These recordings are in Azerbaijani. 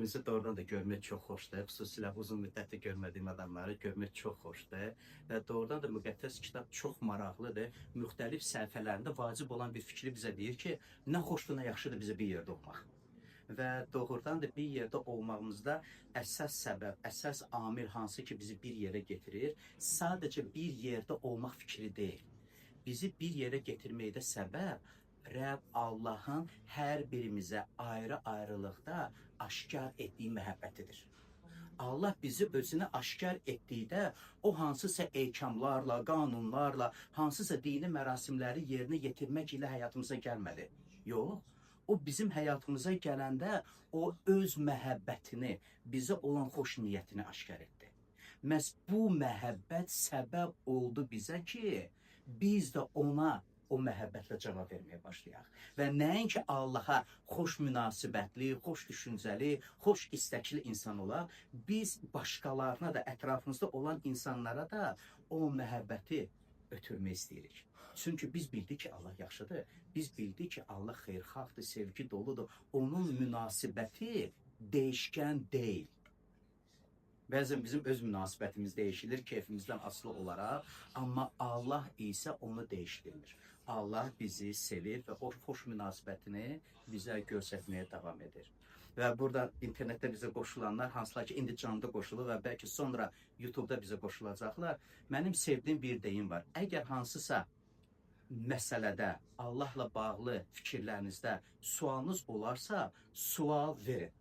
bir-birimizi doğrudan da görmək çox xoşdur. Xüsusilə uzun müddətdir görmədiyim adamları görmək çox xoşdur. Və doğrudan da müqəddəs kitab çox maraqlıdır. Müxtəlif səhifələrində vacib olan bir fikri bizə deyir ki, nə xoşdur, nə yaxşıdır bizə bir yerdə olmaq. Və doğrudan da bir yerdə olmağımızda əsas səbəb, əsas amil hansı ki bizi bir yerə getirir, sadəcə bir yerdə olmaq fikri deyil. Bizi bir yerə getirməkdə səbəb Rəbb Allahın hər birimizə ayrı-ayrılıqda aşkar etdiyi məhəbbətidir. Allah bizi özünə aşkar etdikdə o hansısa ehkamlarla, qanunlarla, hansısa dini mərasimləri yerinə yetirmək ilə həyatımıza gəlmədi. Yox. O bizim həyatımıza gələndə o öz məhəbbətini, bizə olan xoş niyyətini aşkar etdi. Məhz bu məhəbbət səbəb oldu bizə ki, biz də ona o məhəbbətlə cavab verməyə başlayaq. Və nəinki Allaha xoş münasibətli, xoş düşüncəli, xoş istəkli insan olaq, biz başqalarına da, ətrafımızda olan insanlara da o məhəbbəti ötürmək istəyirik. Çünki biz bildik ki, Allah yaxşıdır. Biz bildik ki, Allah xeyirxahdır, sevgi doludur. Onun münasibəti dəyişkən deyil. Bəzən bizim öz münasibətimiz dəyişilir, keyfimizdən asılı olaraq, amma Allah isə onu dəyişdirmir. Allah bizi sevir və o xoş münasibətini bizə göstərməyə davam edir. Və burada internetdə bizə qoşulanlar, hansılar ki, indi canlı qoşulur və bəlkə sonra YouTube'da bizə qoşulacaqlar, mənim sevdiyim bir deyim var. Əgər hansısa məsələdə, Allahla bağlı fikirlərinizdə sualınız olarsa, sual verin.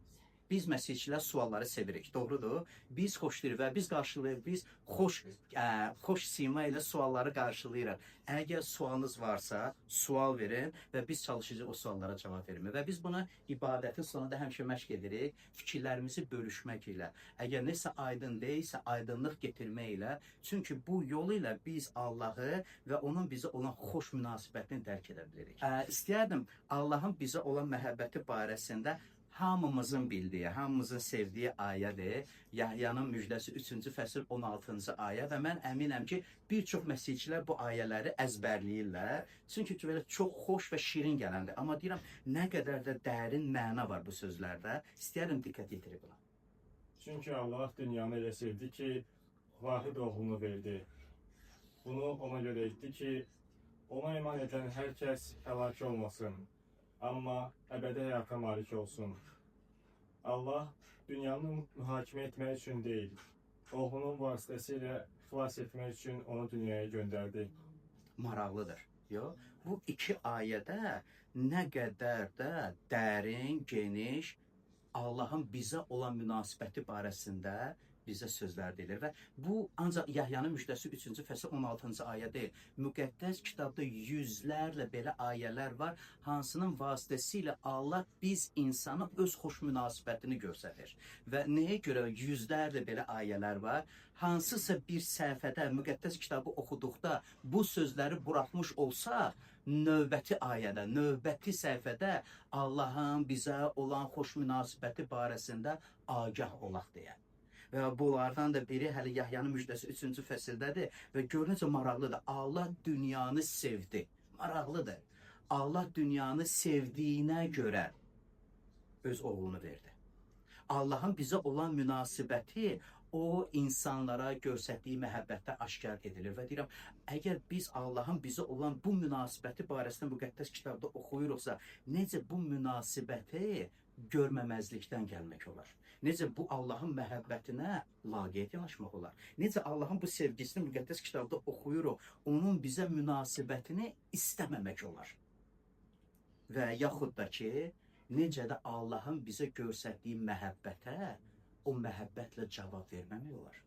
Biz məsihçilər sualları sevirik, doğrudur. Biz xoşlayırıq və biz qarşılayırıq, biz xoş sima ilə sualları qarşılayırıq. Əgər sualınız varsa, sual verin və biz çalışacağıq o suallara cavab vermək. Və biz buna ibadətin sonunda həmişə məşq edirik, fikirlərimizi bölüşmək ilə. Əgər nəsə aydın deyilsə, aydınlıq getirmək ilə. Çünki bu yol ilə biz Allahı və onun bizə olan xoş münasibətini dərk edə bilirik. İstəyərdim Allahın bizə olan məhəbbəti barəsində hamımızın bildiyi, hamımızın sevdiyi ayədir. Yahyanın müjdəsi 3-cü fəsil 16-cı ayə və mən əminəm ki, bir çox məsihçilər bu ayələri əzbərləyirlər. Çünki belə çox xoş və şirin gələndir. Amma deyirəm, nə qədər də dərin məna var bu sözlərdə. İstəyərəm diqqət yetirib buna. Çünki Allah dünyanı elə sevdi ki, vahid oğlunu verdi. Bunu ona görə etdi ki, ona iman edən hər kəs həlak olmasın. Amma əbədi həyata malik olsun. Allah dünyanı mühakimə etmək üçün deyil, oğlunun vasitəsilə xilas etmək üçün onu dünyaya göndərdi. Maraqlıdır. Yox, bu iki ayədə nə qədər də dərin, geniş, Allahın bizə olan münasibəti barəsində bizə sözlər deyilir və bu ancaq Yahyanın müjdəsi 3-cü fəsil 16-cı ayə deyil. Müqəddəs kitabda yüzlərlə belə ayələr var, hansının vasitəsilə Allah biz insana öz xoş münasibətini göstərir. Və nəyə görə yüzlərlə belə ayələr var? Hansısa bir səhifədə müqəddəs kitabı oxuduqda bu sözləri buraxmış olsaq, növbəti ayədə, növbəti səhifədə Allahın bizə olan xoş münasibəti barəsində agah olaq deyə. Və bunlardan da biri hələ Yahyanın müjdəsi 3-cü fəsildədir və gör necə maraqlıdır. Allah dünyanı sevdi. Maraqlıdır. Allah dünyanı sevdiyinə görə öz oğlunu verdi. Allahın bizə olan münasibəti o insanlara göstərdiyi məhəbbətdə aşkar edilir və deyirəm, əgər biz Allahın bizə olan bu münasibəti barəsində müqəddəs kitabda oxuyuruqsa, necə bu münasibəti görməməzlikdən gəlmək olar? Necə bu Allahın məhəbbətinə laqeyd yanaşmaq olar? Necə Allahın bu sevgisini müqəddəs kitabda oxuyuruq, onun bizə münasibətini istəməmək olar? Və yaxud da ki, necə də Allahın bizə göstərdiyi məhəbbətə o məhəbbətlə cavab verməmək olar.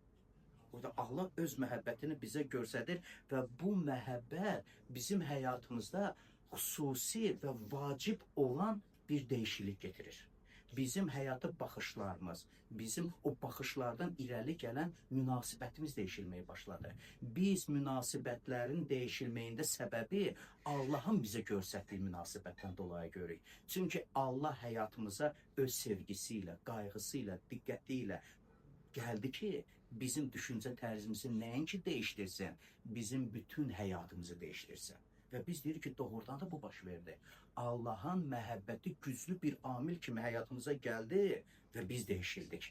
Burada Allah öz məhəbbətini bizə göstərir və bu məhəbbət bizim həyatımızda xüsusi və vacib olan bir dəyişiklik getirir. Bizim həyata baxışlarımız, bizim o baxışlardan irəli gələn münasibətimiz dəyişilməyə başladı. Biz münasibətlərin dəyişilməyində səbəbi Allahın bizə göstərdiyi münasibətdən dolayı görürük. Çünki Allah həyatımıza öz sevgisi ilə, qayğısı ilə, diqqəti ilə gəldi ki, bizim düşüncə tərzimizi nəinki dəyişdirsin, bizim bütün həyatımızı dəyişdirsin. Və biz deyirik ki, doğrudan da bu baş verdi. Allahın məhəbbəti güclü bir amil kimi həyatımıza gəldi və biz dəyişildik.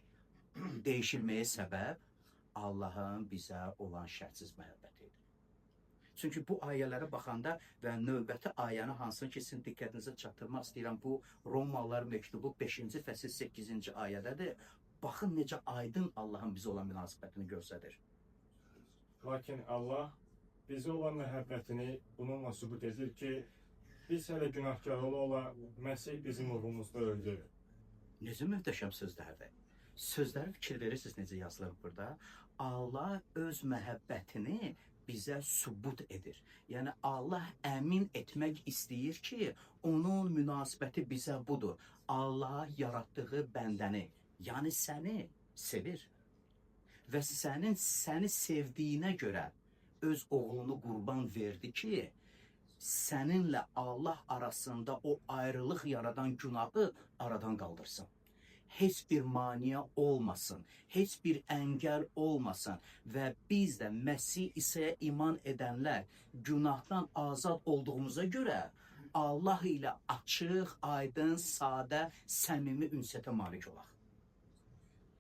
Dəyişilməyə səbəb Allahın bizə olan şərtsiz məhəbbəti idi. Çünki bu ayələrə baxanda və növbəti ayəni hansını ki, sizin diqqətinizə çatdırmaq istəyirəm, bu Romalılar məktubu 5-ci fəsil 8-ci ayədədir. Baxın necə aydın Allahın bizə olan münasibətini göstərir. Lakin Allah bizə olan məhəbbətini bununla sübut edir ki, biz hələ günahkar ola Məsih bizim uğrumuzda öldü. Necə möhtəşəm sözlərdir. Sözlərə fikir verirsiniz necə yazılır burada. Allah öz məhəbbətini bizə sübut edir. Yəni Allah əmin etmək istəyir ki, onun münasibəti bizə budur. Allah yaratdığı bəndəni, yəni səni sevir. Və səni sevdiyinə görə öz oğlunu qurban verdi ki, səninlə Allah arasında o ayrılıq yaradan günahı aradan qaldırsın. Heç bir maniyə olmasın, heç bir əngəl olmasın və biz də Məsih İsa'ya iman edənlər günahdan azad olduğumuza görə Allah ilə açıq, aydın, sadə, səmimi ünsiyyətə malik olaq.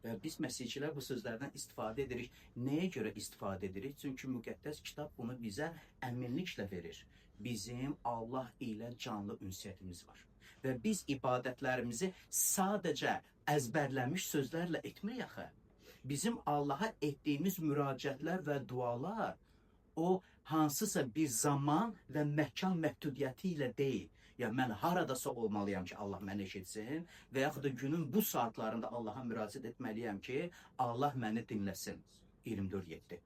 Və biz məsihçilər bu sözlərdən istifadə edirik. Nəyə görə istifadə edirik? Çünki müqəddəs kitab bunu bizə əminliklə verir. Bizim Allah ilə canlı ünsiyyətimiz var. Və biz ibadətlərimizi sadəcə əzbərlənmiş sözlərlə etmirik axı. Bizim Allaha etdiyimiz müraciətlər və dualar o hansısa bir zaman və məkan məhdudiyyəti ilə deyil. Ya mən haradasa olmalıyam ki, Allah məni eşitsin və yaxud da günün bu saatlarında Allaha müraciət etməliyəm ki, Allah məni dinləsin. 24:7.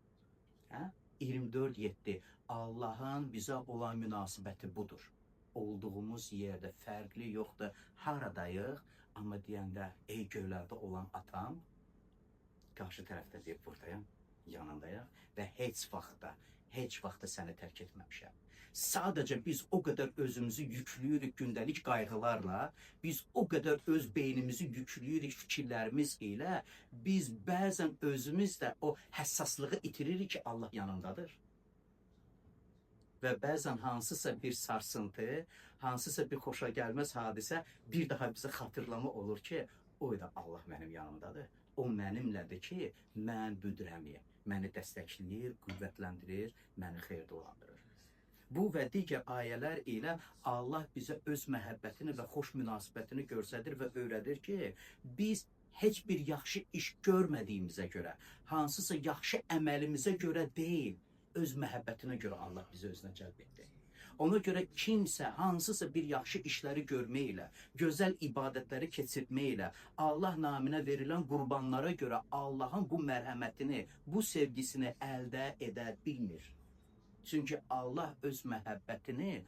Hə? 24:7. Allahın bizə olan münasibəti budur. Olduğumuz yerdə fərqli yoxdur, haradayıq, amma deyəndə ey göylərdə olan atam, qarşı tərəfdə deyib buradayam, yanındayam və heç vaxtda səni tərk etməmişəm. Sadəcə biz o qədər özümüzü yükləyirik gündəlik qayğılarla, biz o qədər öz beynimizi yükləyirik fikirlərimiz ilə, biz bəzən özümüz də o həssaslığı itiririk ki, Allah yanındadır. Və bəzən hansısa bir sarsıntı, hansısa bir xoşa gəlməz hadisə bir daha bizə xatırlama olur ki, o da Allah mənim yanımdadır. O mənimlədir ki, mən büdrəmiyəm. Məni dəstəkləyir, qüvvətləndirir, məni xeyirdə olandırır. Bu və digər ayələr ilə Allah bizə öz məhəbbətini və xoş münasibətini göstərir və öyrədir ki, biz heç bir yaxşı iş görmədiyimizə görə, hansısa yaxşı əməlimizə görə deyil, öz məhəbbətinə görə Allah bizi özünə cəlb etdi. Ona görə kimsə hansısa bir yaxşı işləri görməklə, gözəl ibadətləri keçirməklə, Allah naminə verilən qurbanlara görə Allahın bu mərhəmətini, bu sevgisini əldə edə bilmir. Çünki Allah öz məhəbbətini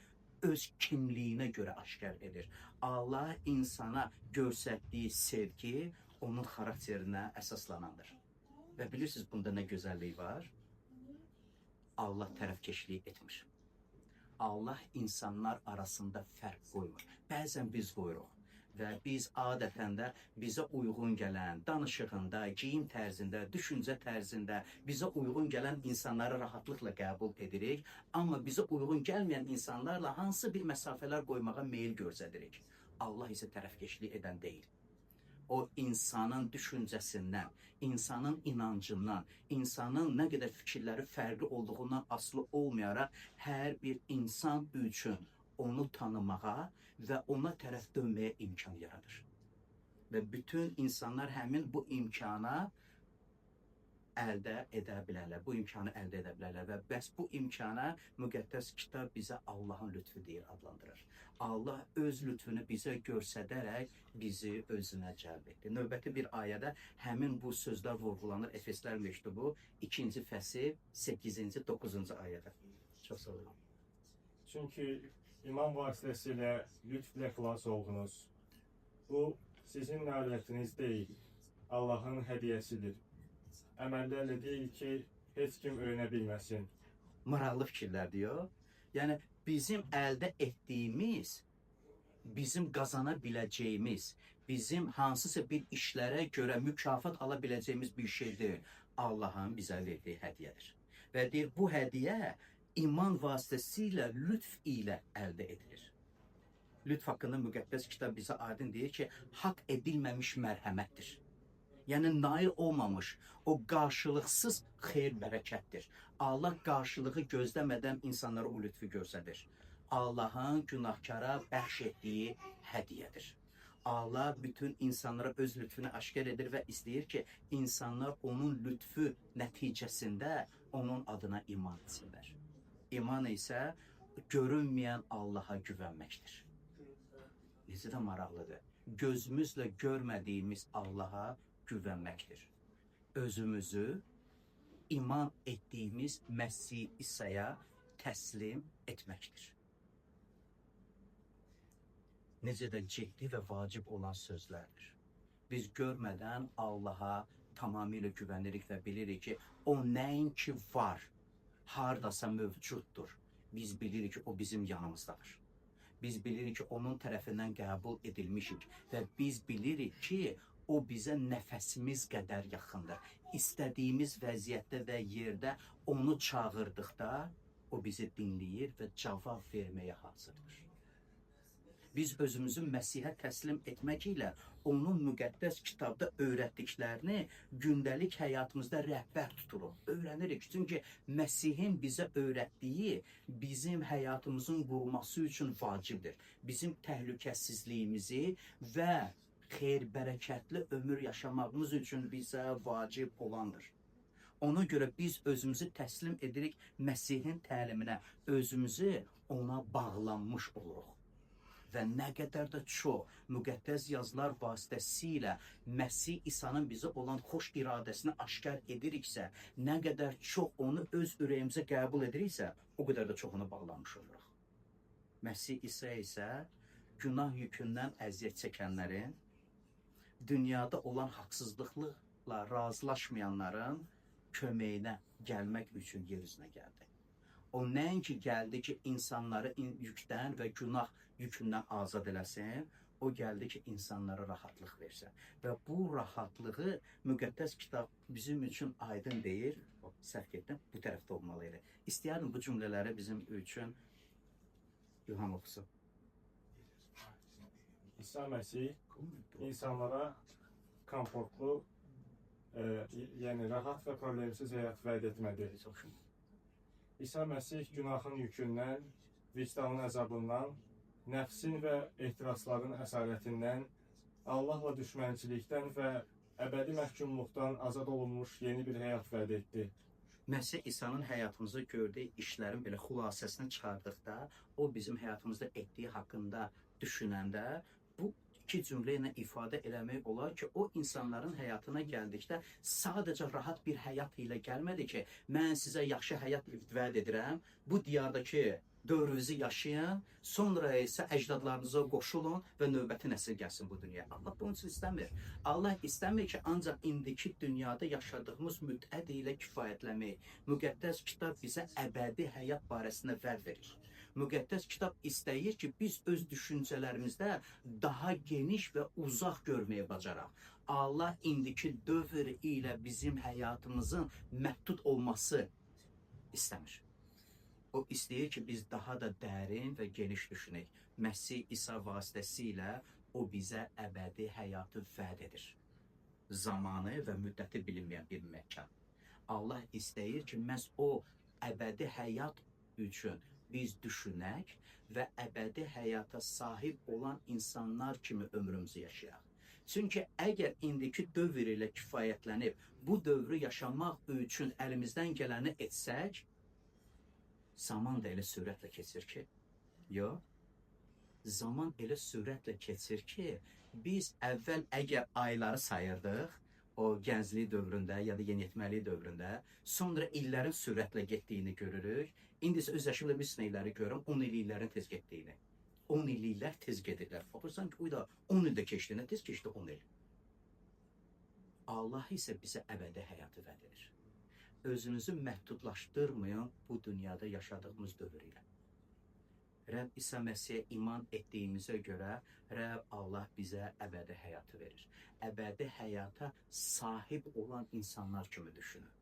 öz kimliyinə görə aşkar edir. Allah insana göstərdiyi sevgi onun xarakterinə əsaslanandır. Və bilirsiniz bunda nə gözəllik var? Allah tərəfkeşlik etmir. Allah insanlar arasında fərq qoymur. Bəzən biz qoyuruq və biz adətən də bizə uyğun gələn, danışığında, geyim tərzində, düşüncə tərzində bizə uyğun gələn insanları rahatlıqla qəbul edirik, amma bizə uyğun gəlməyən insanlarla hansı bir məsafələr qoymağa meyil göstəririk. Allah isə tərəfkeşlik edən deyil. O insanın düşüncəsindən, insanın inancından, insanın nə qədər fikirləri fərqli olduğundan asılı olmayaraq hər bir insan üçün onu tanımağa və ona tərəf dönməyə imkan yaradır. Və bütün insanlar həmin bu imkana əldə edə bilərlər, bu imkanı əldə edə bilərlər və bəs bu imkana müqəddəs kitab bizə Allahın lütfü deyir, adlandırır. Allah öz lütfünü bizə göstərərək bizi özünə cəlb etdi. Növbəti bir ayədə həmin bu sözlər vurğulanır. Efeslər məktubu 2-ci fəsil 8-ci 9-cu ayədə. Çox sağ olun. Çünki iman vasitəsilə lütflə xilas oldunuz. Bu sizin nailiyyətiniz deyil, Allahın hədiyyəsidir. Əməllərlə deyil ki, heç kim öyünə bilməsin. Maraqlı fikirlər diyor. Yəni bizim əldə etdiyimiz, bizim qazana biləcəyimiz, bizim hansısa bir işlərə görə mükafat ala biləcəyimiz bir şey deyil. Allahın bizə verdiyi hədiyyədir. Və deyir, bu hədiyyə iman vasitəsilə, lütf ilə əldə edilir. Lütf haqqında müqəddəs kitab bizə aydın deyir ki, haqq edilməmiş mərhəmətdir. Yəni nail olmamış o qarşılıqsız xeyir bərəkətdir. Allah qarşılığı gözləmədən insanlara o lütfü göstərir. Allahın günahkara bəxş etdiyi hədiyyədir. Allah bütün insanlara öz lütfünü aşkar edir və istəyir ki, insanlar onun lütfü nəticəsində onun adına iman etsinlər. İman isə görünməyən Allaha güvənməkdir. Necə də maraqlıdır. Gözümüzlə görmədiyimiz Allaha güvənməkdir. Özümüzü iman etdiyimiz Məsih İsa'ya təslim etməkdir. Necə də ciddi və vacib olan sözlərdir. Biz görmədən Allaha tamamilə güvənirik və bilirik ki, o nəinki var, hardasa mövcuddur. Biz bilirik ki, o bizim yanımızdadır. Biz bilirik ki, onun tərəfindən qəbul edilmişik və biz bilirik ki, o bizə nəfəsimiz qədər yaxındır. İstədiyimiz vəziyyətdə və yerdə onu çağırdıqda, o bizi dinləyir və cavab verməyə hazırdır. Biz özümüzü Məsihə təslim etmək ilə onun müqəddəs kitabda öyrətdiklərini gündəlik həyatımızda rəhbər tuturuq, öyrənirik. Çünki Məsihin bizə öyrətdiyi bizim həyatımızın qurulması üçün vacibdir. Bizim təhlükəsizliyimizi və xeyir-bərəkətli ömür yaşamağımız üçün bizə vacib olandır. Ona görə biz özümüzü təslim edirik Məsihin təliminə, özümüzü ona bağlanmış oluruq. Və nə qədər də çox müqəddəs yazılar vasitəsilə Məsih İsa'nın bizə olan xoş iradəsini aşkar ediriksə, nə qədər çox onu öz ürəyimizə qəbul ediriksə, o qədər də çox ona bağlanmış oluruq. Məsih İsa isə günah yükündən əziyyət çəkənlərin, dünyada olan haqsızlıqla razılaşmayanların köməyinə gəlmək üçün yer üzünə gəldi. O nəinki gəldi ki, insanları yükdən və günah yükündən azad eləsin, o gəldi ki, insanlara rahatlıq versin. Və bu rahatlığı müqəddəs kitab bizim üçün aydın deyir, səhv etdim, bu tərəfdə olmalıydı. İstəyərdim bu cümlələri bizim üçün İlham oxusun. İsa Məsih insanlara komfortlu, yəni rahat və problemsiz həyat vəd etmədi. İsa Məsih günahın yükündən, vicdanın əzabından, nəfsin və ehtirasların əsarətindən, Allahla düşmənçilikdən və əbədi məhkumluqdan azad olunmuş yeni bir həyat vəd etdi. Məsih İsa'nın həyatımızda gördüyü işlərin belə xülasəsini çıxardıqda, o bizim həyatımızda etdiyi haqqında düşünəndə, bu iki cümlə ilə ifadə eləmək olar ki, o insanların həyatına gəldikdə sadəcə rahat bir həyat ilə gəlmədi ki, mən sizə yaxşı həyat vəd edirəm, bu diyardakı dövrünüzü yaşayın, sonra isə əcdadlarınıza qoşulun və növbəti nəsil gəlsin bu dünyaya. Allah bunun üçün istəmir. Allah istəmir ki, ancaq indiki dünyada yaşadığımız müddət ilə kifayətlənmək. Müqəddəs kitab bizə əbədi həyat barəsində vəd verir. Müqəddəs kitab istəyir ki, biz öz düşüncələrimizdə daha geniş və uzaq görməyə bacaraq. Allah indiki dövr ilə bizim həyatımızın məhdud olması istəmir. O istəyir ki, biz daha da dərin və geniş düşünək. Məsih İsa vasitəsilə o bizə əbədi həyatı vəd edir. Zamanı və müddəti bilinməyən bir məkan. Allah istəyir ki, məhz o əbədi həyat üçün biz düşünək və əbədi həyata sahib olan insanlar kimi ömrümüzü yaşayaq. Çünki əgər indiki dövr ilə kifayətlənib bu dövrü yaşamaq üçün əlimizdən gələni etsək, zaman da elə sürətlə keçir ki, zaman elə sürətlə keçir ki, biz əvvəl əgər ayları sayırdıq, o gənclik dövründə ya da yeniyetməlik dövründə, sonra illərin sürətlə getdiyini görürük. İndi isə öz yaşımda bir sinəkləri görürəm, 10 illiklərin tez getdiyini. 10 illiklər tez gedirlər. Baxırsan ki, o da 10 ildə keçdi, nə tez keçdi 10 il. Allah isə bizə əbədi həyatı vəd edir. Özünüzü məhdudlaşdırmayın bu dünyada yaşadığımız dövr ilə. Rəbb İsa Məsihə iman etdiyimizə görə Rəbb Allah bizə əbədi həyatı verir. Əbədi həyata sahib olan insanlar kimi düşünün.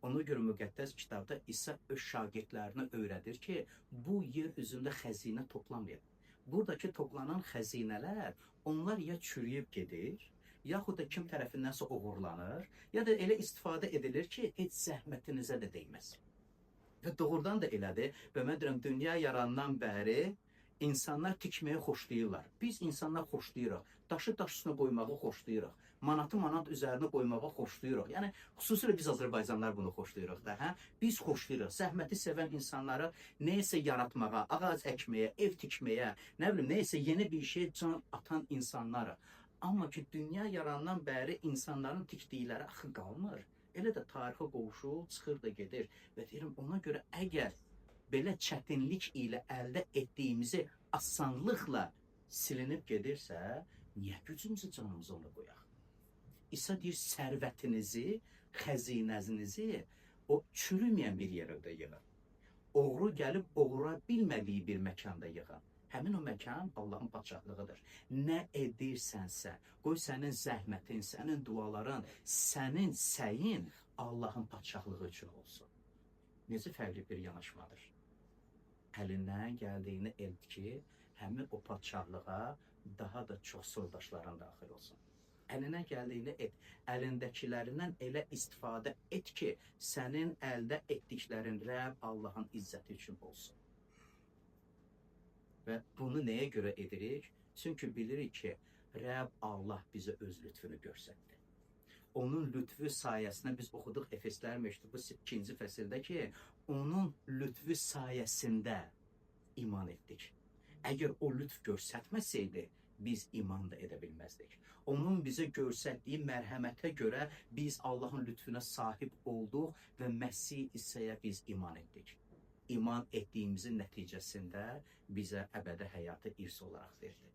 Ona görə müqəddəs kitabda İsa öz şagirdlərinə öyrədir ki, bu yer üzündə xəzinə toplamayın. Buradakı toplanan xəzinələr onlar ya çürüyüb gedir, yaxud da kim tərəfindənsə oğurlanır, ya da elə istifadə edilir ki, heç zəhmətinizə də dəyməz. Və doğrudan da elədir. Və mən deyirəm, dünya yarandan bəri insanlar tikməyi xoşlayırlar. Biz insanlar xoşlayırıq. Daşı daş üstünə qoymağı xoşlayırıq. Manatı manat üzərinə qoymağı xoşlayırıq. Yəni, xüsusilə biz Azərbaycanlar bunu xoşlayırıq da. Hə? Biz xoşlayırıq. Zəhməti sevən insanları neysə yaratmağa, ağac əkməyə, ev tikməyə, nə bilim, neysə yeni bir şey can atan insanları. Amma ki, dünya yarandan bəri insanların tikdikləri axı qalmır. Elə də tarixə qovuşur, çıxır da gedir. Və deyirəm, ona görə əgər belə çətinlik ilə əldə etdiyimizi asanlıqla silinib gedirsə, niyə gücümüzü canımızı ona qoyaq? İsa deyir, sərvətinizi, xəzinənizi o çürüməyən bir yerdə yığın. Oğru gəlib oğura bilmədiyi bir məkanda yığın. Həmin o məkan Allahın padşahlığıdır. Nə edirsənsə, qoy sənin zəhmətin, sənin duaların, sənin səyin Allahın padşahlığı üçün olsun. Necə fərqli bir yanaşmadır. Əlindən gəldiyini et ki, həmin o padşahlığa daha da çox soydaşların daxil olsun. Əlindən gəldiyini et, əlindəkilərindən elə istifadə et ki, sənin əldə etdiklərin Rəbb Allahın izzəti üçün olsun. Və bunu nəyə görə edirik? Çünki bilirik ki, Rəbb Allah bizə öz lütfünü göstərdi. Onun lütfü sayəsində biz oxuduq Efeslər məktubu 2-ci fəsildə ki, onun lütfü sayəsində iman etdik. Əgər o lütf göstərməsəydi, biz iman da edə bilməzdik. Onun bizə göstərdiyi mərhəmətə görə biz Allahın lütfüne sahib olduq və Məsih İsa'ya biz iman etdik. İman etdiyimizin nəticəsində bizə əbədi həyatı irs olaraq verdi.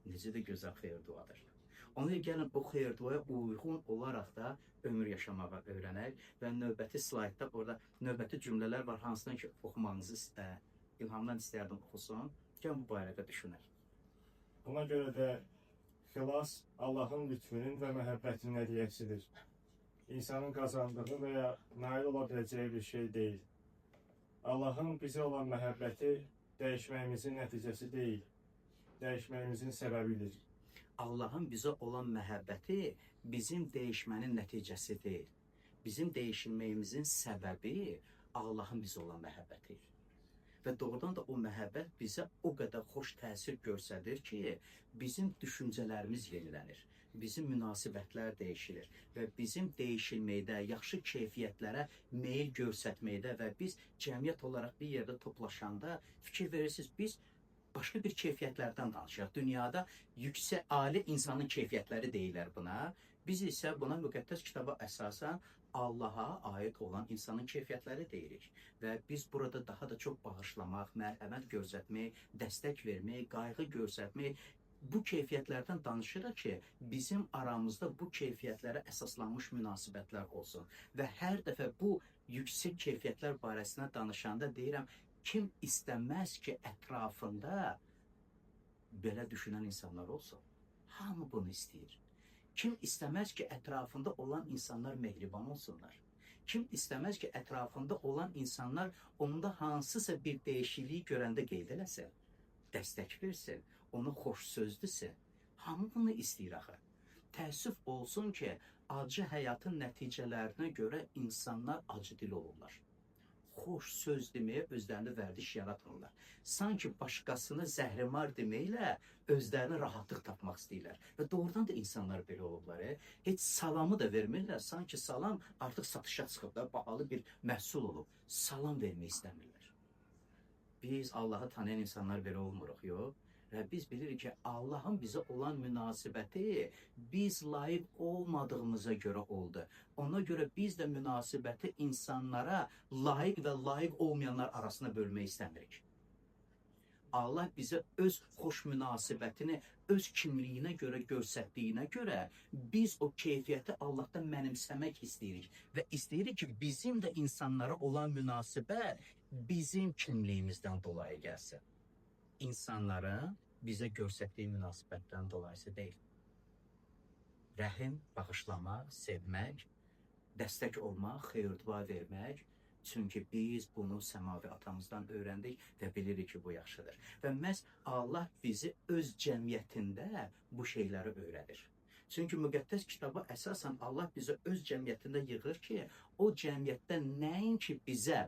Necə də gözəl xeyir duadır. Ona gəlin o xeyir duaya uyğun olaraq da ömür yaşamağa öyrənək və növbəti slaydda orada növbəti cümlələr var, hansından ki oxumağınızı İlhamdan istəyərdim oxusun. Gəlin bu barədə düşünək. Buna görə də xilas Allahın lütfünün və məhəbbətinin hədiyyəsidir. İnsanın qazandığı və ya nail ola biləcəyi bir şey deyil. Allahın bizə olan məhəbbəti dəyişməyimizin nəticəsi deyil, dəyişməyimizin səbəbidir. Allahın bizə olan məhəbbəti bizim dəyişmənin nəticəsi deyil. Bizim dəyişilməyimizin səbəbi Allahın bizə olan məhəbbətidir. Və doğrudan da o məhəbbət bizə o qədər xoş təsir göstərir ki, bizim düşüncələrimiz yenilənir. Bizim münasibətlər dəyişilir və bizim dəyişilməkdə, yaxşı keyfiyyətlərə meyil göstərməkdə və biz cəmiyyət olaraq bir yerdə toplaşanda fikir verirsiniz, biz başqa bir keyfiyyətlərdən danışırıq. Dünyada yüksək, ali insanın keyfiyyətləri deyilər buna. Biz isə buna müqəddəs kitaba əsasən Allaha aid olan insanın keyfiyyətləri deyirik. Və biz burada daha da çox bağışlamaq, mərhəmət göstərmək, dəstək vermək, qayğı göstərmək, bu keyfiyyətlərdən danışırıq ki, bizim aramızda bu keyfiyyətlərə əsaslanmış münasibətlər olsun. Və hər dəfə bu yüksək keyfiyyətlər barəsində danışanda deyirəm, kim istəməz ki, ətrafında belə düşünən insanlar olsun? Hamı bunu istəyir. Kim istəməz ki, ətrafında olan insanlar mehriban olsunlar? Kim istəməz ki, ətrafında olan insanlar onda hansısa bir dəyişikliyi görəndə qeyd eləsin, dəstək versin, onu xoş söz desin? Hamı bunu istəyir axı. Təəssüf olsun ki, acı həyatın nəticələrinə görə insanlar acı dil olurlar. Xoş söz deməyə özlərini vərdiş yaratmırlar. Sanki başqasını zəhrimar deməklə özlərini rahatlıq tapmaq istəyirlər. Və doğrudan da insanlar belə olublar. Heç salamı da vermirlər. Sanki salam artıq satışa çıxıb da bahalı bir məhsul olub. Salam vermək istəmirlər. Biz Allahı tanıyan insanlar belə olmuruq, yox? Və biz bilirik ki, Allahın bizə olan münasibəti biz layiq olmadığımıza görə oldu. Ona görə biz də münasibəti insanlara layiq və layiq olmayanlar arasına bölmək istəmirik. Allah bizə öz xoş münasibətini öz kimliyinə görə göstərdiyinə görə biz o keyfiyyəti Allahdan mənimsəmək istəyirik. Və istəyirik ki, bizim də insanlara olan münasibət bizim kimliyimizdən dolayı gəlsin. İnsanların bizə göstərdiyi münasibətdən dolayısı deyil. Rəhim, bağışlamaq, sevmək dəstək olmaq, xeyir-dua vermək. Çünki biz bunu səmavi atamızdan öyrəndik və bilirik ki, bu yaxşıdır. Və məhz Allah bizi öz cəmiyyətində bu şeyləri öyrədir. Çünki müqəddəs kitaba əsasən Allah bizi öz cəmiyyətində yığır ki, o cəmiyyətdə nəinki bizə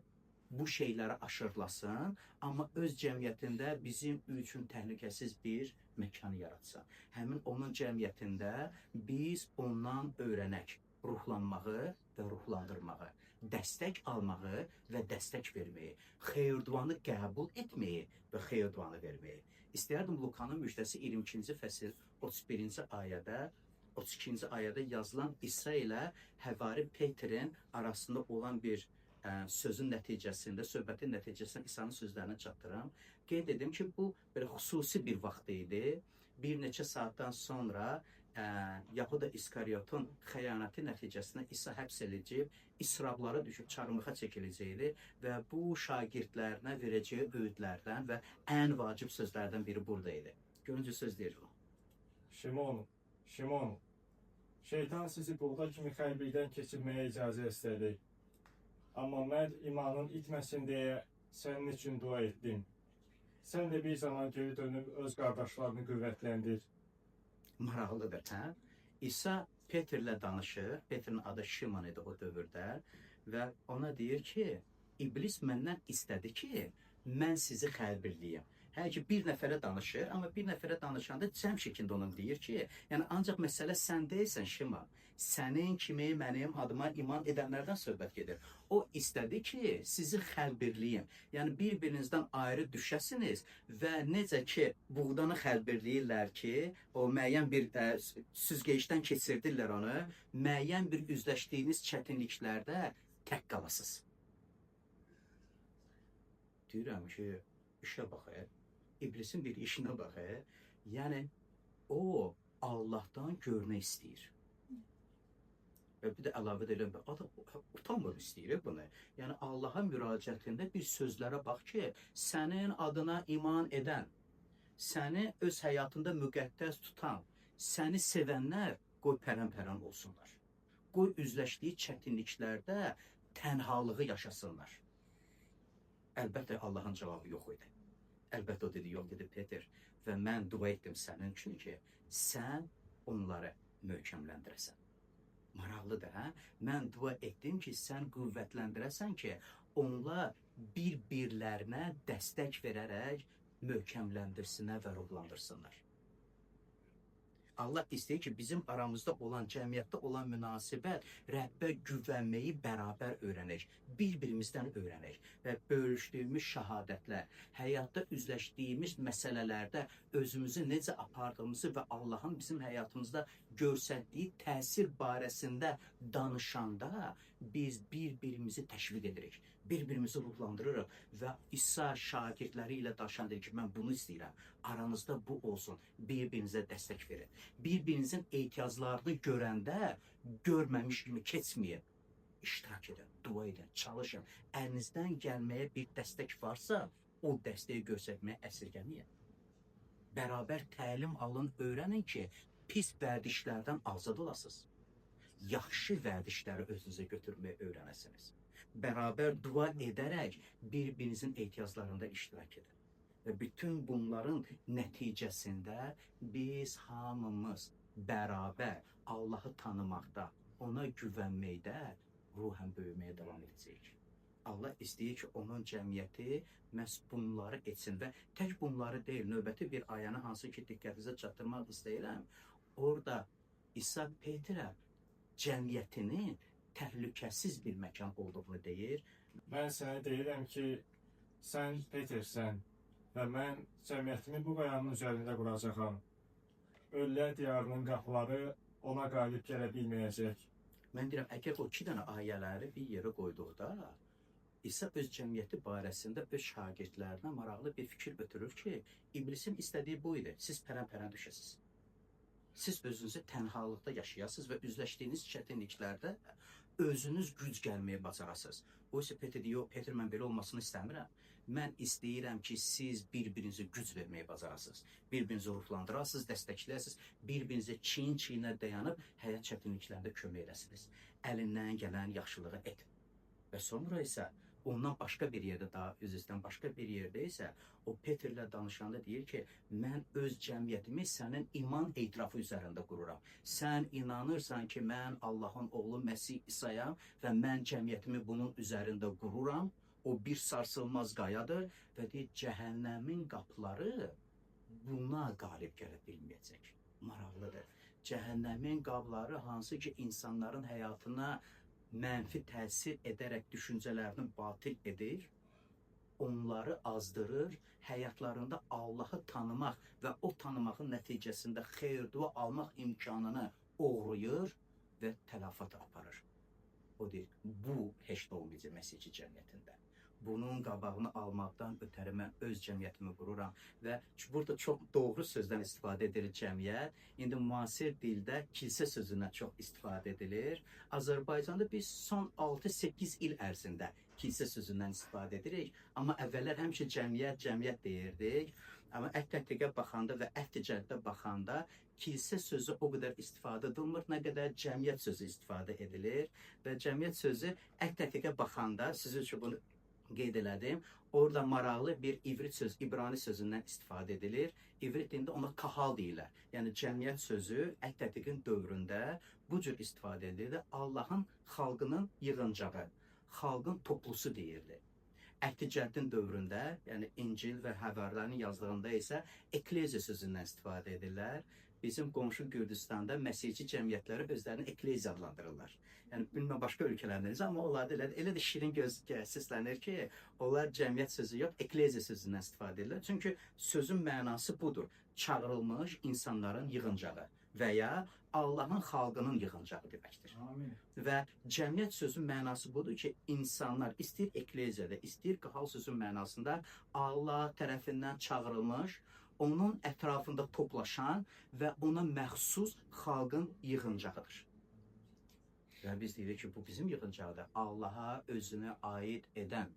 bu şeyləri aşırlasın, amma öz cəmiyyətində bizim üçün təhlükəsiz bir məkan yaratsın. Həmin onun cəmiyyətində biz ondan öyrənək ruhlanmağı və ruhlandırmağı, dəstək almağı və dəstək verməyi, xeyir-duanı qəbul etməyi və xeyir-duanı verməyi. İstəyərdim Lukanın müjdəsi 22-ci fəsil 31-ci ayədə, 32-ci ayədə yazılan İsa ilə Həvari Peterin arasında olan bir sözün nəticəsində, söhbətin nəticəsində İsa'nın sözlərini çatdıram. Qeyd edim ki, bu belə xüsusi bir vaxt idi. Bir neçə saatdan sonra Yahuda İskariyotun xəyanəti nəticəsində İsa həbs ediləcək, israblara düşüb çarmıxa çəkiləcəkdi və bu şagirdlərinə verəcəyi öyüdlərdən və ən vacib sözlərdən biri burada idi. Görüncü söz deyir o. Şimon, şeytan sizi buğda kimi xəlbirdən keçirməyə icazə istədi. Amma mən imanın itməsin deyə sənin üçün dua etdim. Sən də bir zaman geri dönüb öz qardaşlarını qüvvətləndir. Maraqlıdır, hə? İsa Peterlə danışır. Peterin adı Şimon idi o dövrdə və ona deyir ki, İblis məndən istədi ki, mən sizi xəlbirliyim. Hər ki, bir nəfərə danışır, amma bir nəfərə danışanda cəm şəkildə onun deyir ki, yəni ancaq məsələ sən deyilsən Şimon. Sənin kimi mənim adıma iman edənlərdən söhbət gedir. O istədi ki, sizi xəlbirliyim. Yəni bir-birinizdən ayrı düşəsiniz və necə ki, buğdanı xəlbirləyirlər ki, o müəyyən bir süzgecdən keçirdirlər onu, müəyyən bir üzləşdiyiniz çətinliklərdə tək qalasınız. Deyirəm ki, işə baxır, İblisin bir işinə baxır, yəni o Allahdan görmək istəyir. Və bir də əlavə edirəm, adam utanmır istəyir bunu. Yəni Allaha müraciətində bir sözlərə bax ki, sənin adına iman edən, səni öz həyatında müqəddəs tutan, səni sevənlər qoy pərən-pərən olsunlar. Qoy üzləşdiyi çətinliklərdə tənhalığı yaşasınlar. Əlbəttə Allahın cavabı yox idi. Əlbəttə o dedi, yox dedi Peter və mən dua etdim sənin üçün ki, sən onları möhkəmləndirəsən. Maraqlıdır, hə? Mən dua etdim ki, sən qüvvətləndirəsən ki, onlar bir-birlərinə dəstək verərək möhkəmləndirsinlər və ruhlandırsınlar. Allah istəyir ki, bizim aramızda olan, cəmiyyətdə olan münasibət Rəbbə güvənməyi bərabər öyrənək, bir-birimizdən öyrənək və bölüşdüyümüz şəhadətlər, həyatda üzləşdiyimiz məsələlərdə özümüzü necə apardığımızı və Allahın bizim həyatımızda göstərdiyi təsir barəsində danışanda biz bir-birimizi təşviq edirik, bir-birimizi ruhlandırırıq və İsa şagirdləri ilə danışanda ki, mən bunu istəyirəm, aranızda bu olsun, bir-birinizə dəstək verin. Bir-birinizin ehtiyaclarını görəndə görməmiş kimi keçməyin, iştirak edin, dua edin, çalışın. Əlinizdən gəlməyə bir dəstək varsa, o dəstəyi göstərməyə əsirgəməyin. Bərabər təlim alın, öyrənin ki, pis vərdişlərdən azad olasınız. Yaxşı vərdişləri özünüzə götürməyə öyrənəsiniz. Bərabər dua edərək bir-birinizin ehtiyaclarında iştirak edin. Və bütün bunların nəticəsində biz hamımız bərabər Allahı tanımaqda, ona güvənməkdə ruhən böyüməyə davam edəcəyik. Allah istəyir ki, onun cəmiyyəti məhz bunları etsin və tək bunları deyil, növbəti bir ayəni hansı ki, diqqətinizə çatdırmaq istəyirəm, orada İsa Peterə cəmiyyətinin təhlükəsiz bir məkan olduğunu deyir. Mən sənə deyirəm ki, sən Petersən və mən cəmiyyətimi bu qayanın üzərində quracağam. Ölülər diyarının qapıları ona qalib gələ bilməyəcək. Mən deyirəm, əgər o 2 dənə ayələri bir yerə qoyduqda, İsa öz cəmiyyəti barəsində öz şagirdlərinə maraqlı bir fikir ötürür ki, İblisin istədiyi bu idi, siz pərən-pərən düşəsiniz. Siz özünüzü tənhalıqda yaşayasınız və üzləşdiyiniz çətinliklərdə özünüz güc gəlməyə bacarasınız. O isə Peter deyir, yox, Peter mən belə olmasını istəmirəm. mən istəyirəm ki, siz bir-birinizə güc verməyi bacarasınız. Bir-birinizi ruhlandırasınız, dəstəkləyəsiniz, bir-birinizə çiyin-çiyinə dayanıb həyat çətinliklərində kömək edəsiniz. Əlindən gələn yaxşılığı et. Və sonra isə ondan başqa bir yerdə, daha üzüstdən başqa bir yerdə isə o Petrlə danışanda deyir ki, mən öz cəmiyyətimi sənin iman etirafı üzərində qururam. Sən inanırsan ki, mən Allahın oğlu Məsih İsa'yam və mən cəmiyyətimi bunun üzərində qururam. O bir sarsılmaz qayadır və deyir, cəhənnəmin qapıları buna qalib gələ bilməyəcək. Maraqlıdır. Cəhənnəmin qapıları hansı ki, insanların həyatına mənfi təsir edərək düşüncələrini batil edir, onları azdırır, həyatlarında Allahı tanımaq və o tanımağın nəticəsində xeyir-dua almaq imkanını oğruyur və tələfat aparır. O deyir, bu heç də olmayacaq Məsihçi cəmiyyətində. Bunun qabağını almaqdan ötəri mən öz cəmiyyətimi qururam və burada çox doğru sözdən istifadə edilir cəmiyyət. İndi müasir dildə kilsə sözündən çox istifadə edilir. Azərbaycanda biz son 6-8 il ərzində kilsə sözündən istifadə edirik. Amma əvvəllər həmişə cəmiyyət deyirdik. Amma ət-tətbiqə baxanda və ət-ticərətə baxanda kilsə sözü o qədər istifadə edilmir, nə qədər cəmiyyət sözü istifadə edilir. Və cəmiyyət sözü ət-tətbiqə baxanda sizin üçün bunu qeyd elədim. Orada maraqlı bir ivrit söz, İbrani sözündən istifadə edilir. İvrit dilində ona kahal deyirlər. Yəni cəmiyyət sözü ət-tətbiqin dövründə bu cür istifadə edilir. Allahın xalqının yığıncağı, xalqın toplusu deyirdi. Ət-ticərətin dövründə, yəni İncil və Həvarilərin yazdığında isə ekleziya sözündən istifadə edirlər. Bizim qonşu Gürcüstanda Məsihçi cəmiyyətləri özlərini ekleziya adlandırırlar. Yəni bilməm başqa ölkələrdəniz, amma onlar da elə də şirin səslənir ki, onlar cəmiyyət sözü yox, ekleziya sözündən istifadə edirlər. Çünki sözün mənası budur. Çağırılmış insanların yığıncağı və ya Allahın xalqının yığıncağı deməkdir. Amin. Və cəmiyyət sözün mənası budur ki, insanlar istəyir ekleziyada, istəyir qahal sözün mənasında Allah tərəfindən çağırılmış, onun ətrafında toplaşan və ona məxsus xalqın yığıncağıdır. Və biz deyirik ki, bu bizim yığıncağıdır. Allaha özünə aid edən,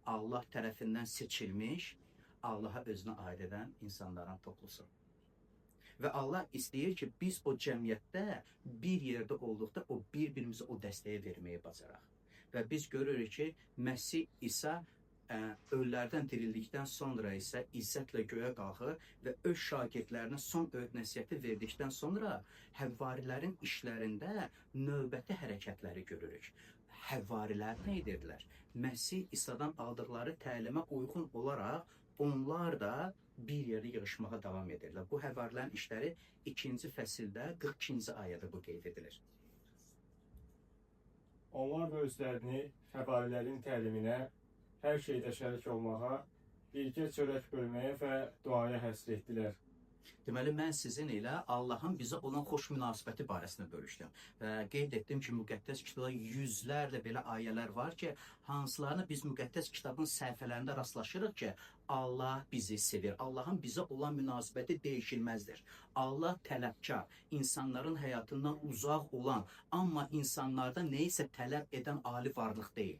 Allah tərəfindən seçilmiş, Allaha özünə aid edən insanların toplusu. Və Allah istəyir ki, biz o cəmiyyətdə bir yerdə olduqda o bir-birimizə o dəstəyi verməyi bacaraq. Və biz görürük ki, Məsih İsa ölülərdən dirildikdən sonra isə izzətlə göyə qalxır və öz şagirdlərinə son öyüd nəsihəti verdikdən sonra həvvarilərin işlərində növbəti hərəkətləri görürük. Həvvarilər nə edirdilər? Məsih İsa'dan aldıqları təlimə uyğun olaraq onlar da bir yerdə yığışmağa davam edirlər. Bu həvvarilərin işləri 2-ci fəsildə 42-ci ayədə bu qeyd edilir. Onlar da özlərini həvarilərin təliminə, hər şeydə şərik olmağa, birgə çörək bölməyə və duaya həsr etdilər. Deməli, mən sizin ilə Allahın bizə olan xoş münasibəti barəsində bölüşdüm. Və qeyd etdim ki, müqəddəs kitabda yüzlərlə belə ayələr var ki, hansılarını biz müqəddəs kitabın səhifələrində rastlaşırıq ki, Allah bizi sevir. Allahın bizə olan münasibəti dəyişilməzdir. Allah tələbkar, insanların həyatından uzaq olan, amma insanlardan nəyisə tələb edən ali varlıq deyil.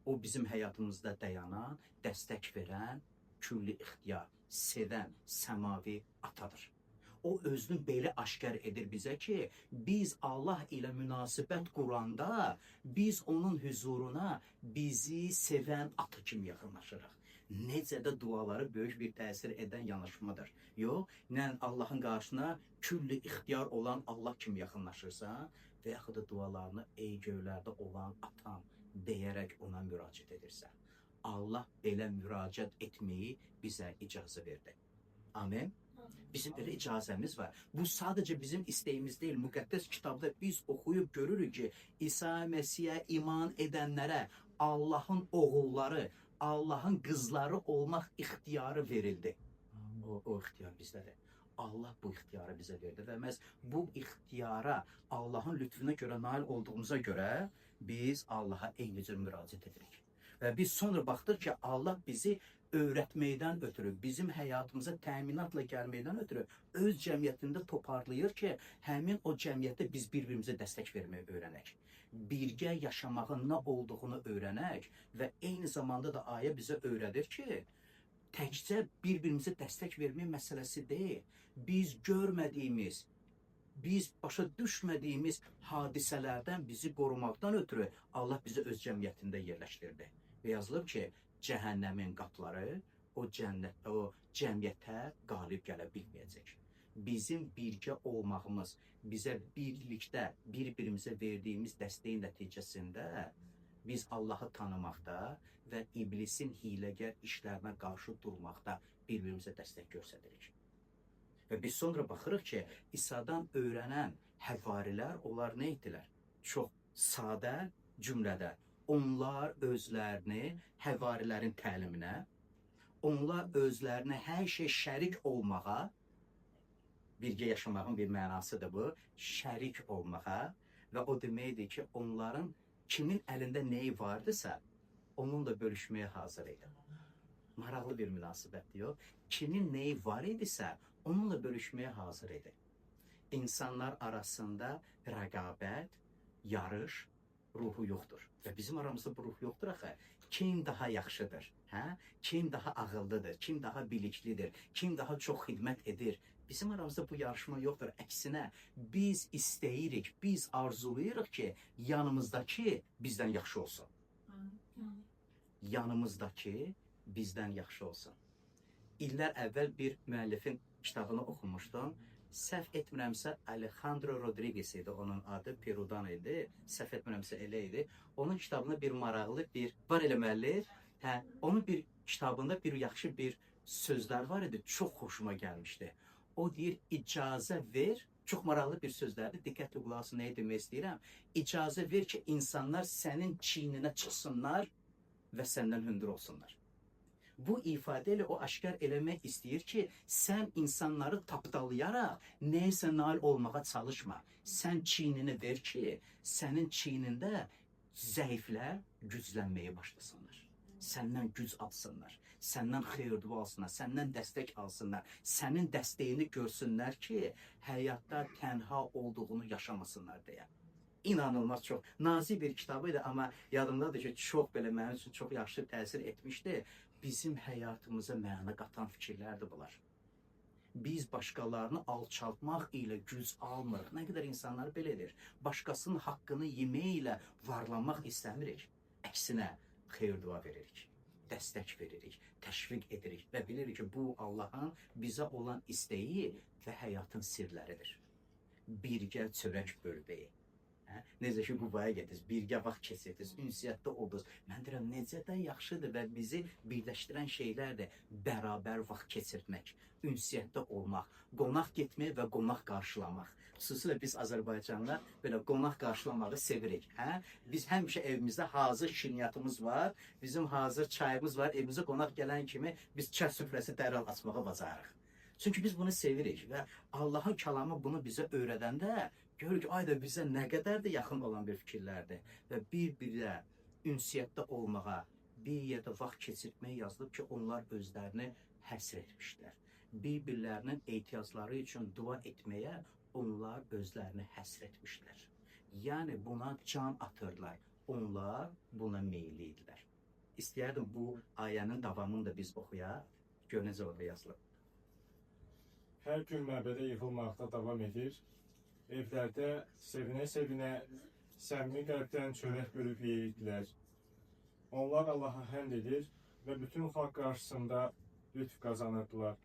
O bizim həyatımızda dayanan, dəstək verən, külli ixtiyar, sevən, səmavi atadır. O özünü belə aşkar edir bizə ki, biz Allah ilə münasibət quranda, biz onun huzuruna bizi sevən ata kimi yaxınlaşırıq. Necə də duaları böyük bir təsir edən yanaşmadır. Yox, nə Allahın qarşısına külli ixtiyar olan Allah kimi yaxınlaşırsan və yaxud da dualarını ey göylərdə olan atam deyərək ona müraciət edirsən. Allah belə müraciət etməyi bizə icazə verdi. Amin. Bizim belə icazəmiz var. Bu sadəcə bizim istəyimiz deyil. Müqəddəs kitabda biz oxuyub görürük ki, İsa Məsihə iman edənlərə Allahın oğulları, Allahın qızları olmaq ixtiyarı verildi. O ixtiyar bizdədir. Allah bu ixtiyarı bizə verdi və məhz bu ixtiyara Allahın lütfünə görə nail olduğumuza görə biz Allaha eyni cür müraciət edirik. Və biz sonra baxdıq ki, Allah bizi öyrətməkdən ötürü, bizim həyatımıza təminatla gəlməkdən ötürü öz cəmiyyətində toparlayır ki, həmin o cəmiyyətdə biz bir-birimizə dəstək verməyi öyrənək. Birgə yaşamağın nə olduğunu öyrənək və eyni zamanda da ayə bizə öyrədir ki, təkcə bir-birimizə dəstək vermək məsələsi deyil. Biz görmədiyimiz, biz başa düşmədiyimiz hadisələrdən bizi qorumaqdan ötürü Allah bizi öz cəmiyyətində yerləşdirdi. Və yazılıb ki, cəhənnəmin qapıları o cəmiyyətə qalib gələ bilməyəcək. Bizim birgə olmağımız, bizə birlikdə bir-birimizə verdiyimiz dəstəyin nəticəsində biz Allahı tanımaqda və iblisin hiyləgər işlərinə qarşı durmaqda bir-birimizə dəstək göstəririk. Və biz sonra baxırıq ki, İsa'dan öyrənən həvarilər, onlar nə etdilər? Çox sadə cümlədə onlar özlərini həvarilərin təliminə, onlar özlərini hər şey şərik olmağa, birgə yaşamağın bir mənasıdır bu, şərik olmağa və o deməkdir ki, onların kimin əlində nəyi vardısa, onunla bölüşməyə hazır idi. Maraqlı bir münasibətdir o. Kimin nəyi var idisə, onunla bölüşməyə hazır idi. İnsanlar arasında rəqabət, yarış ruhu yoxdur. Və bizim aramızda bu ruh yoxdur axı. Kim daha yaxşıdır? Hə? Kim daha ağıllıdır? Kim daha biliklidir? Kim daha çox xidmət edir? Bizim aramızda bu yarışma yoxdur. Əksinə, biz istəyirik, biz arzulayırıq ki, yanımızdakı bizdən yaxşı olsun. Yanımızdakı bizdən yaxşı olsun. İllər əvvəl bir müəllifin kitabını oxumuşdum. Səhv etmirəmsə Alejandro Rodriguez idi onun adı, Perudan idi. Səhv etmirəmsə elə idi. Onun kitabında bir maraqlı bir var elə müəllif. Hə, onun bir kitabında bir yaxşı bir sözlər var idi. Çox xoşuma gəlmişdi. O deyir, icazə ver. Çox maraqlı bir sözlərdir. Diqqətli qulaq asın, nəyə demək istəyirəm? İcazə ver ki, insanlar sənin çiyninə çıxsınlar və səndən hündür olsunlar. Bu ifadə ilə o aşkar eləmək istəyir ki, sən insanları tapdalayaraq nəyəsə nail olmağa çalışma. Sən çiynini ver ki, sənin çiynində zəiflər güclənməyə başlasınlar. Səndən güc alsınlar, səndən xeyir-dua alsınlar, səndən dəstək alsınlar, sənin dəstəyini görsünlər ki, həyatda tənha olduğunu yaşamasınlar deyə. İnanılmaz çox nazik bir kitabı idi, amma yadımdadır ki, çox belə mənim üçün çox yaxşı təsir etmişdi. Bizim həyatımıza məna qatan fikirlərdir bunlar. Biz başqalarını alçaltmaq ilə güc almırıq. Nə qədər insanlar belədir. Başqasının haqqını yemək ilə varlanmaq istəmirik. Əksinə, xeyir-dua veririk, dəstək veririk, təşviq edirik və bilirik ki, bu Allahın bizə olan istəyi və həyatın sirləridir. Birgə çörək bölməyi. Necə ki, Qubaya gedirsiniz, birgə vaxt keçirdiniz, ünsiyyətdə oldunuz. Mən deyirəm, necə də yaxşıdır və bizi birləşdirən şeylərdir. Bərabər vaxt keçirmək, ünsiyyətdə olmaq, qonaq getmək və qonaq qarşılamaq. Xüsusilə biz Azərbaycanlılar belə qonaq qarşılamağı sevirik. Biz həmişə evimizdə hazır şirniyyatımız var, bizim hazır çayımız var, evimizə qonaq gələn kimi biz çay süfrəsi dərhal açmağa bacarırıq. Çünki biz bunu sevirik və Allahın kəlamı bunu bizə öyrədəndə görürük ki, ayda bizə nə qədər də yaxın olan bir fikirlərdir və bir-birlə ünsiyyətdə olmağa, bir yerdə vaxt keçirtməyə yazılıb ki, onlar özlərini həsr etmişlər. Bir-birlərinin ehtiyacları üçün dua etməyə onlar özlərini həsr etmişlər. Yəni buna can atırlar, onlar buna meyilli idilər. İstəyərdim bu ayənin davamını da biz oxuyaq, gör necə orada yazılıb. Hər gün məbədə yığılmaqda davam edir. Evlərdə sevinə-sevinə, səmimi qəlbdən çörək bölüb yeyirdilər. Onlar Allaha həmd edir və bütün xalq qarşısında lütf qazanırdılar.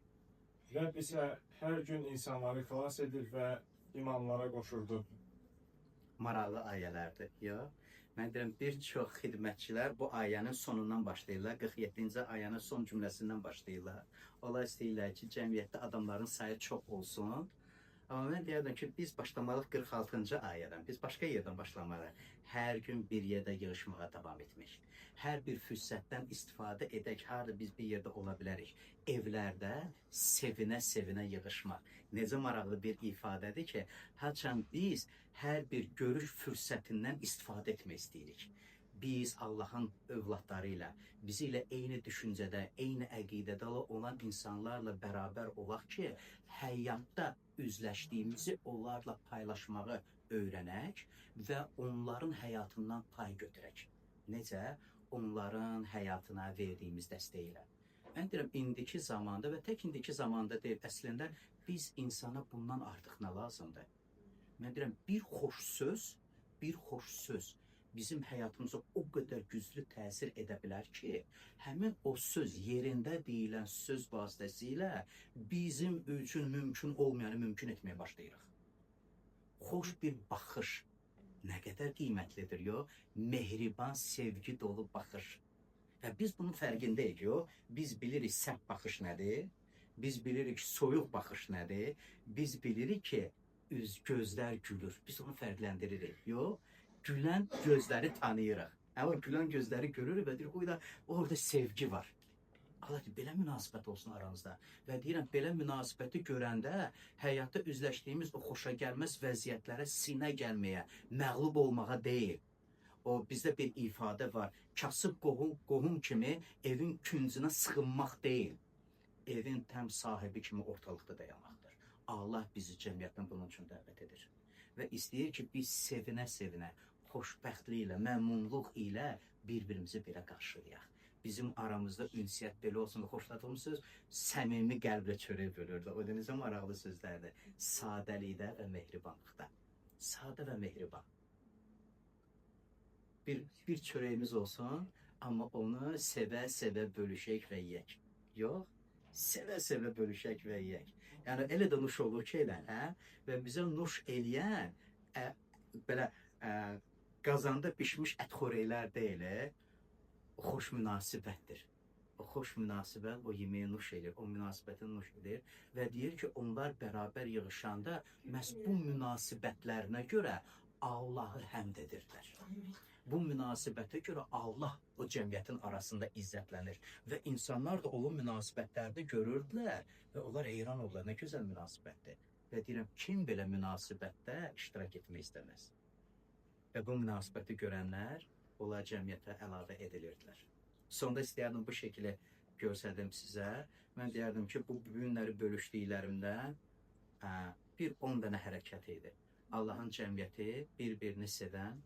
Və bizə hər gün insanları xilas edir və imanlara qoşurdu. Maraqlı ayələrdir, yox? Mən deyirəm, bir çox xidmətçilər bu ayənin sonundan başlayırlar, 47-ci ayənin son cümləsindən başlayırlar. Onlar istəyirlər ki, cəmiyyətdə adamların sayı çox olsun. Amma mən deyərdim ki, biz başlamalıyıq 46-cı ayədən, biz başqa yerdən başlamalıyıq. Hər gün bir yerdə yığışmağa davam etmək. Hər bir fürsətdən istifadə edək, harada biz bir yerdə ola bilərik. Evlərdə sevinə-sevinə yığışmaq. Necə maraqlı bir ifadədir ki, haçan biz hər bir görüş fürsətindən istifadə etmək istəyirik. biz Allahın övladları ilə, bizi ilə eyni düşüncədə, eyni əqidədə olan insanlarla bərabər olaq ki, həyatda üzləşdiyimizi onlarla paylaşmağı öyrənək və onların həyatından pay götürək. Necə? Onların həyatına verdiyimiz dəstəklə. Mən deyirəm, indiki zamanda və tək indiki zamanda deyil, əslində biz insana bundan artıq nə lazımdır? Mən deyirəm, bir xoş söz bizim həyatımıza o qədər güclü təsir edə bilər ki, həmin o söz, yerində deyilən söz vasitəsilə bizim üçün mümkün olmayanı mümkün etməyə başlayırıq. Xoş bir baxış nə qədər qiymətlidir, mehriban, sevgi dolu baxış. Və biz bunun fərqindəyik, biz bilirik sərt baxış nədir, biz bilirik soyuq baxış nədir, biz bilirik ki, gözlər gülür, biz onu fərqləndiririk, gülən gözləri tanıyırıq. O gülən gözləri görürük və deyirik, orada sevgi var. Allah deyir, belə münasibət olsun aranızda. Və deyirəm, belə münasibəti görəndə həyatda üzləşdiyimiz o xoşa gəlməz vəziyyətlərə sinə gəlməyə, məğlub olmağa deyil. Bizdə bir ifadə var, kasıb qohum kimi evin küncünə sığınmaq deyil, evin təm sahibi kimi ortalıqda dayanmaqdır. Allah bizi cəmiyyətdən bunun üçün dəvət edir. Və istəyir ki, biz sevinə-sevinə, xoşbəxtliklə, məmnunluq ilə bir-birimizi belə qarşılayaq. Bizim aramızda ünsiyyət belə olsun, xoşladığımız səmimi qəlblə çörək bölürdü. O da necə maraqlı sözlərdir. Sadəlikdə və mehribanlıqda. Sadə və mehriban. Bir çörəyimiz olsun, amma onu sevə-sevə bölüşək və yeyək. Yox, sevə-sevə bölüşək və yeyək. Yəni, elə də nuş olur ki, və bizə nuş eləyən belə qazanda pişmiş ətxoreylər deyil, xoş münasibətdir. O xoş münasibət o yeməyi nuş edir, o münasibətin nuş edir və deyir ki, onlar bərabər yığışanda məhz bu münasibətlərinə görə Allahı həmd edirlər. Bu münasibətə görə Allah o cəmiyyətin arasında izzətlənir və insanlar da onun münasibətlərini görürdülər və onlar heyran oldular, nə gözəl münasibətdir. Və deyirəm, kim belə münasibətdə iştirak etmək istəməz? Və bu münasibəti görənlər onlar cəmiyyətə əlavə edilirdilər. Sonda istəyərdim bu şəkildə görsədim sizə. Mən deyərdim ki, bu günləri bölüşdüklərimdə bir 10 dənə hərəkət idi. Allahın cəmiyyəti bir-birini sevən,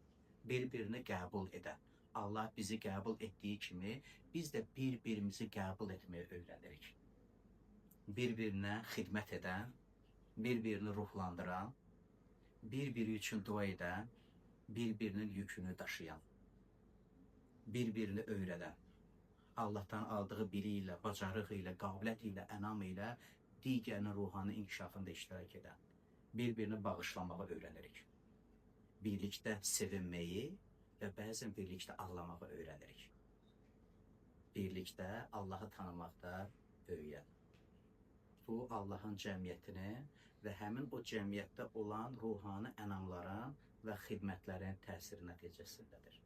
bir-birini qəbul edən. Allah bizi qəbul etdiyi kimi, biz də bir-birimizi qəbul etməyə öyrənirik. Bir-birinə xidmət edən, bir-birini ruhlandıran, bir-biri üçün dua edən, bir-birinin yükünü daşıyan, bir-birini öyrədən, Allahdan aldığı bili ilə, bacarığı ilə, qabiliyyət ilə, ənam ilə digərinin ruhani inkişafında iştirak edən, bir-birini bağışlamağı öyrənirik. Birlikdə sevinməyi və bəzən birlikdə ağlamağı öyrənirik. Birlikdə Allahı tanımaqda böyüyən. Bu, Allahın cəmiyyətini və həmin o cəmiyyətdə olan ruhani ənamların və xidmətlərin təsiri nəticəsindədir.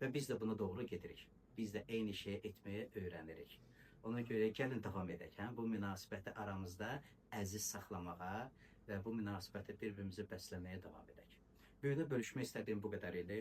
Və biz də buna doğru gedirik. Biz də eyni şeyi etməyə öyrənirik. Ona görə gəlin davam edək. Bu münasibəti aramızda əziz saxlamağa və bu münasibəti bir-birimizi bəsləməyə davam edək. Böyünə bölüşmək istədiyim bu qədər idi.